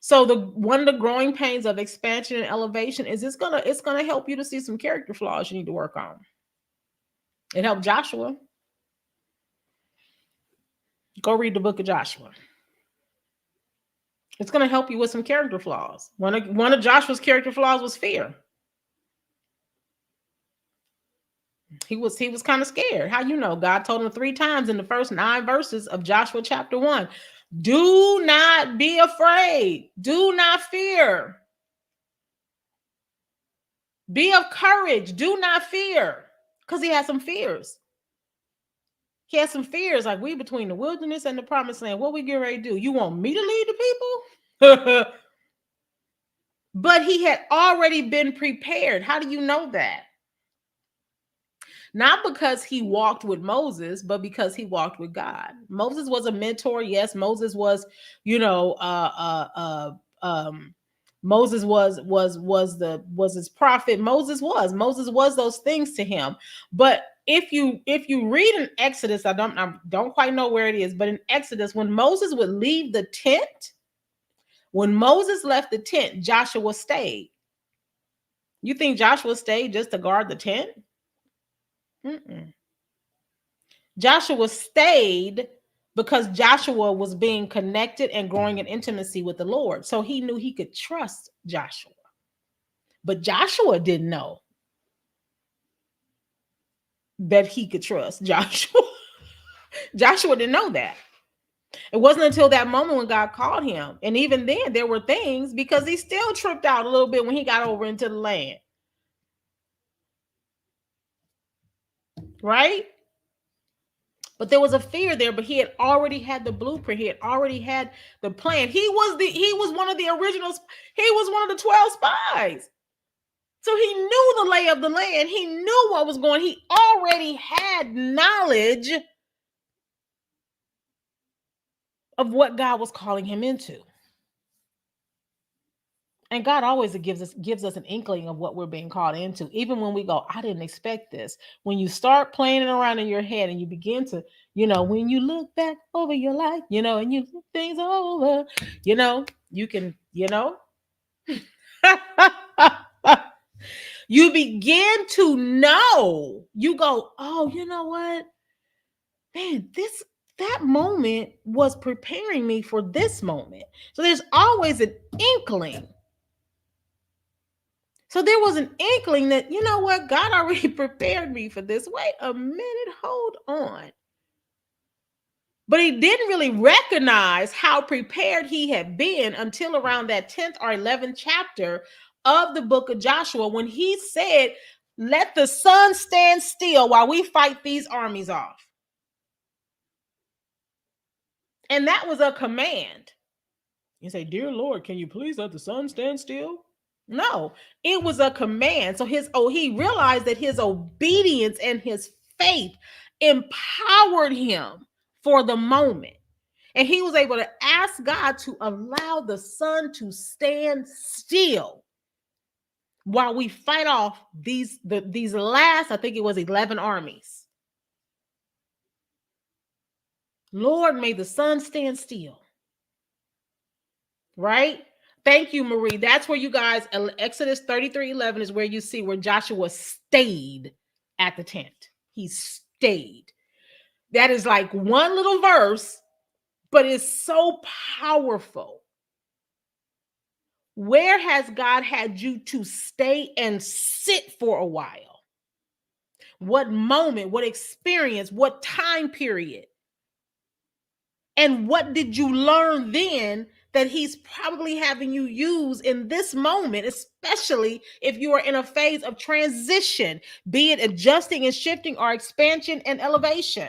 So one of the growing pains of expansion and elevation is it's gonna help you to see some character flaws you need to work on. It helped Joshua. Go read the book of Joshua. It's gonna help you with some character flaws. One of Joshua's character flaws was fear. He was kind of scared. How you know? God told him 3 times in the first 9 verses of Joshua chapter 1. Do not be afraid. Do not fear. Be of courage. Do not fear. Because he had some fears. He had some fears, like we between the wilderness and the promised land. What we get ready to do? You want me to lead the people? But he had already been prepared. How do you know that? Not because he walked with Moses, but because he walked with God. Moses was a mentor. Yes, Moses was, you know, Moses was his prophet. Moses was those things to him. But if you read in Exodus, I don't quite know where it is, but in Exodus, when Moses would leave the tent, when Moses left the tent, Joshua stayed. You think Joshua stayed just to guard the tent? Mm-mm. Joshua stayed because Joshua was being connected and growing in intimacy with the Lord. So he knew he could trust Joshua. But Joshua didn't know that he could trust Joshua. Joshua didn't know that. It wasn't until that moment when God called him. And even then, there were things, because he still tripped out a little bit when he got over into the land. Right? But there was a fear there, but he had already had the blueprint. He had already had the plan. He was one of the originals. He was one of the 12 spies. So he knew the lay of the land. He knew what was going. He already had knowledge of what God was calling him into. And God always gives us an inkling of what we're being called into, even when we go, I didn't expect this. When you start playing it around in your head and you begin to, when you look back over your life, and you look things over, you can, you begin to know. You go, oh, you know what? Man, that moment was preparing me for this moment. So there's always an inkling. So there was an inkling that, you know what, God already prepared me for this. Wait a minute, hold on. But he didn't really recognize how prepared he had been until around that 10th or 11th chapter of the book of Joshua, when he said, let the sun stand still while we fight these armies off. And that was a command. You say, dear Lord, can you please let the sun stand still? No, it was a command. So he realized that his obedience and his faith empowered him for the moment. And he was able to ask God to allow the sun to stand still while we fight off these last, I think it was 11 armies. Lord, may the sun stand still. Right? Thank you, Marie. That's where you guys, Exodus 33:11 is where you see where Joshua stayed at the tent. He stayed. That is like one little verse, but it's so powerful. Where has God had you to stay and sit for a while? What moment, what experience, what time period? And what did you learn then that he's probably having you use in this moment, especially if you are in a phase of transition, be it adjusting and shifting or expansion and elevation?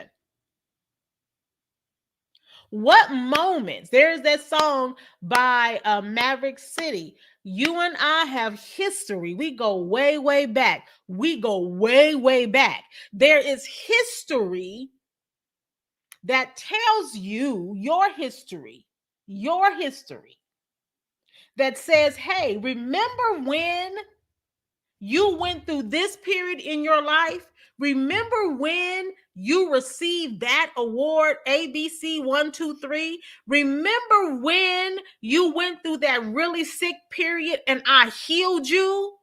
What moments? There's that song by Maverick City. You and I have history. We go way, way back. We go way, way back. There is history that tells you your history, that says, hey, remember when You went through this period in your life. Remember when you received that award, ABC 123? Remember when you went through that really sick period and I healed you?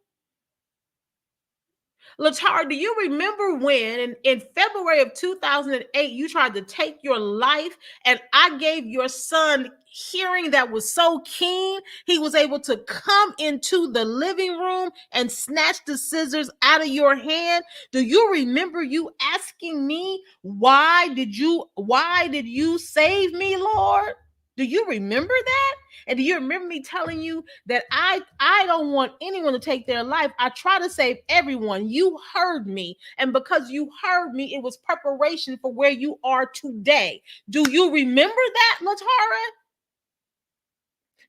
Latara, do you remember when in February of 2008 you tried to take your life and I gave your son hearing that was so keen he was able to come into the living room and snatch the scissors out of your hand? Do you remember you asking me, why did you save me, Lord? Do you remember that? And do you remember me telling you that I don't want anyone to take their life? I try to save everyone. You heard me. And because you heard me, it was preparation for where you are today. Do you remember that, Latara?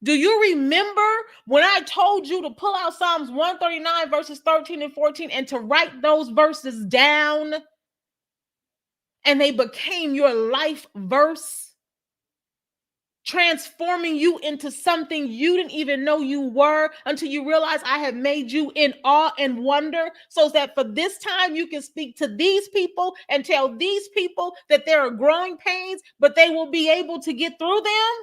Do you remember when I told you to pull out Psalms 139 verses 13 and 14 and to write those verses down and they became your life verse? Transforming you into something you didn't even know you were until you realize I have made you in awe and wonder, so that for this time you can speak to these people and tell these people that there are growing pains, but they will be able to get through them.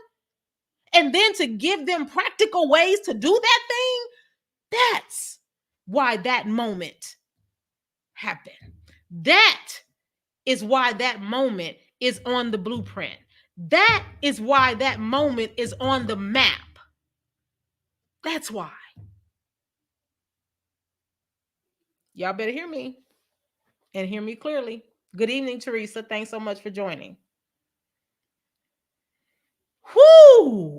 And then to give them practical ways to do that thing. That's why that moment happened. That is why that moment is on the blueprint. That is why that moment is on the map. That's why. Y'all better hear me and hear me clearly. Good evening, Teresa. Thanks so much for joining. Whoo!